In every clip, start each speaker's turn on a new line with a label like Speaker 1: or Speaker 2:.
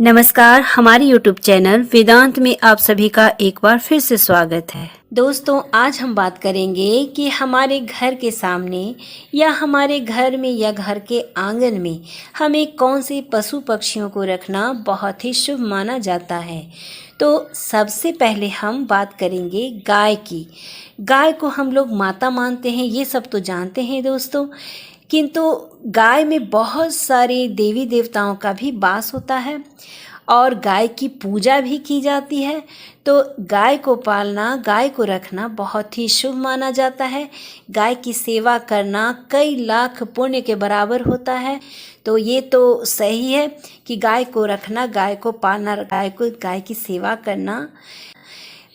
Speaker 1: नमस्कार, हमारी YouTube channel वेदांत में आप सभी का एक बार फिर से स्वागत है। दोस्तों, आज हम बात करेंगे कि हमारे घर के सामने या हमारे घर में या घर के आंगन में हमें कौन से पशु पक्षियों को रखना बहुत ही शुभ माना जाता है। तो सबसे पहले हम बात करेंगे गाय की। गाय को हम लोग माता मानते हैं, ये सब तो जानते हैं दोस्तों, किंतु गाय में बहुत सारे देवी देवताओं का भी वास होता है और गाय की पूजा भी की जाती है। तो गाय को पालना, गाय को रखना बहुत ही शुभ माना जाता है। गाय की सेवा करना कई लाख पुण्य के बराबर होता है। तो ये तो सही है कि गाय को रखना, गाय को पालना, गाय की सेवा करना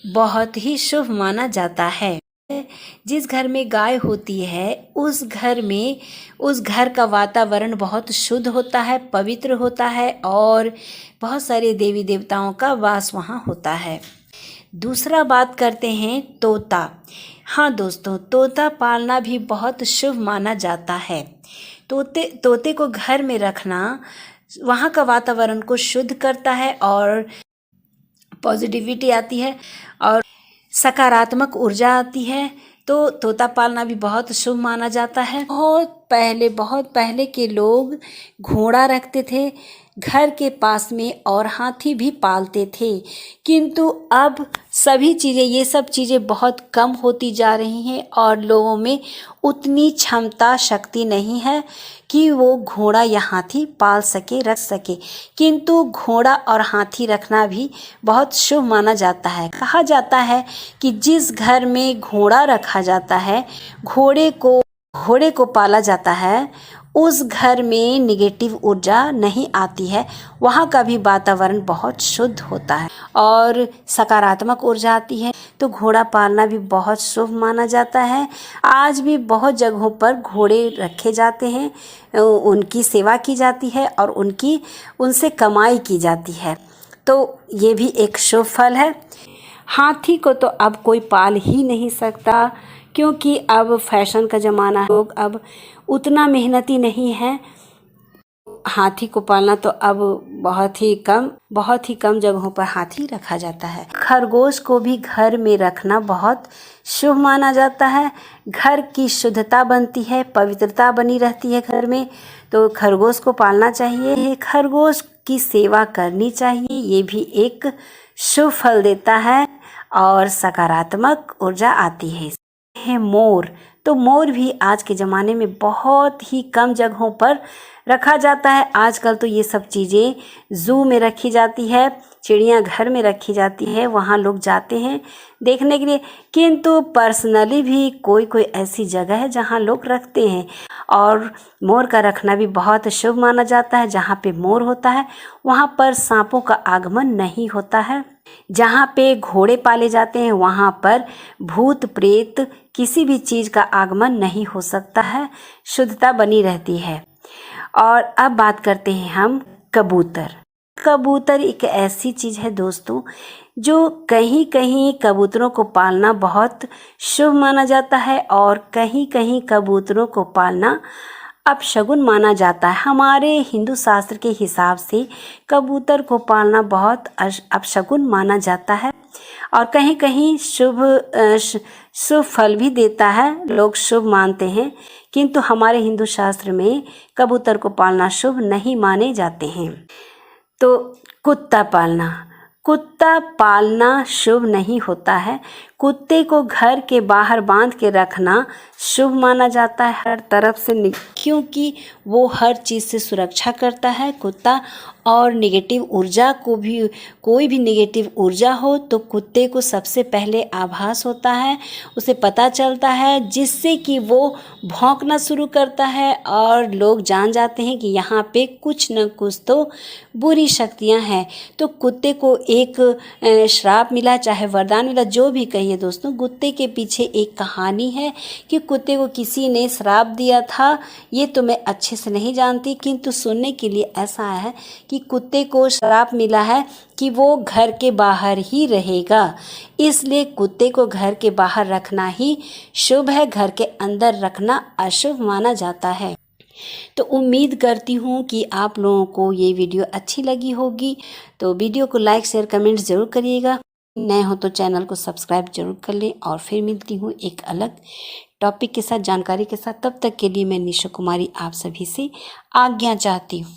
Speaker 1: बहुत ही शुभ माना जाता है। जिस घर में गाय होती है उस घर का वातावरण बहुत शुद्ध होता है, पवित्र होता है और बहुत सारे देवी देवताओं का वास वहाँ होता है। दूसरा बात करते हैं तोता। हाँ दोस्तों, तोता पालना भी बहुत शुभ माना जाता है। तोते को घर में रखना वहाँ का वातावरण को शुद्ध करता है और पॉजिटिविटी आती है और सकारात्मक ऊर्जा आती है। तो तोता पालना भी बहुत शुभ माना जाता है। बहुत पहले के लोग घोड़ा रखते थे घर के पास में और हाथी भी पालते थे, किंतु अब ये सब चीज़ें बहुत कम होती जा रही हैं और लोगों में उतनी क्षमता शक्ति नहीं है कि वो घोड़ा या हाथी पाल सके, रख सके। किंतु घोड़ा और हाथी रखना भी बहुत शुभ माना जाता है। कहा जाता है कि जिस घर में घोड़ा रखा जाता है, घोड़े को पाला जाता है, उस घर में निगेटिव ऊर्जा नहीं आती है। वहाँ का भी वातावरण बहुत शुद्ध होता है और सकारात्मक ऊर्जा आती है। तो घोड़ा पालना भी बहुत शुभ माना जाता है। आज भी बहुत जगहों पर घोड़े रखे जाते हैं, उनकी सेवा की जाती है और उनसे कमाई की जाती है। तो ये भी एक शुभ फल है। हाथी को तो अब कोई पाल ही नहीं सकता, क्योंकि अब फैशन का ज़माना है, लोग अब उतना मेहनती नहीं है। हाथी को पालना तो अब बहुत ही कम जगहों पर हाथी रखा जाता है। खरगोश को भी घर में रखना बहुत शुभ माना जाता है। घर की शुद्धता बनती है, पवित्रता बनी रहती है घर में, तो खरगोश को पालना चाहिए। खरगोश की सेवा करनी चाहिए, ये भी एक शुभ फल देता है और सकारात्मक ऊर्जा आती है। मोर, तो मोर भी आज के ज़माने में बहुत ही कम जगहों पर रखा जाता है। आजकल तो ये सब चीज़ें ज़ू में रखी जाती है, चिड़ियाघर में रखी जाती है, वहाँ लोग जाते हैं देखने के लिए। किंतु पर्सनली भी कोई ऐसी जगह है जहाँ लोग रखते हैं और मोर का रखना भी बहुत शुभ माना जाता है। जहाँ पे मोर होता है वहाँ पर सांपों का आगमन नहीं होता है। जहाँ पे घोड़े पाले जाते हैं वहाँ पर भूत प्रेत किसी भी चीज़ का आगमन नहीं हो सकता है, शुद्धता बनी रहती है। और अब बात करते हैं हम कबूतर। कबूतर एक ऐसी चीज़ है दोस्तों, जो कहीं कहीं कबूतरों को पालना बहुत शुभ माना जाता है और कहीं कहीं कबूतरों को पालना अपशगुन माना जाता है। हमारे हिंदू शास्त्र के हिसाब से कबूतर को पालना बहुत अपशगुन माना जाता है और कहीं कहीं शुभ फल भी देता है, लोग शुभ मानते हैं। किंतु हमारे हिंदू शास्त्र में कबूतर को पालना शुभ नहीं माने जाते हैं। तो कुत्ता पालना शुभ नहीं होता है। कुत्ते को घर के बाहर बांध के रखना शुभ माना जाता है हर तरफ से, क्योंकि वो हर चीज़ से सुरक्षा करता है कुत्ता। और नेगेटिव ऊर्जा को भी, कोई भी नेगेटिव ऊर्जा हो तो कुत्ते को सबसे पहले आभास होता है, उसे पता चलता है, जिससे कि वो भौंकना शुरू करता है और लोग जान जाते हैं कि यहाँ पे कुछ न कुछ तो बुरी शक्तियाँ हैं। तो कुत्ते को एक श्राप मिला, चाहे वरदान मिला, जो भी कहिए दोस्तों, कुत्ते के पीछे एक कहानी है कि कुत्ते को किसी ने श्राप दिया था। ये तो मैं अच्छे से नहीं जानती, किंतु सुनने के लिए ऐसा है कि कुत्ते को श्राप मिला है कि वो घर के बाहर ही रहेगा, इसलिए कुत्ते को घर के बाहर रखना ही शुभ है, घर के अंदर रखना अशुभ माना जाता है। तो उम्मीद करती हूँ कि आप लोगों को ये वीडियो अच्छी लगी होगी। तो वीडियो को लाइक शेयर कमेंट ज़रूर करिएगा। नए हो तो चैनल को सब्सक्राइब जरूर कर लें। और फिर मिलती हूँ एक अलग टॉपिक के साथ, जानकारी के साथ। तब तक के लिए मैं निशा कुमारी आप सभी से आज्ञा चाहती हूँ।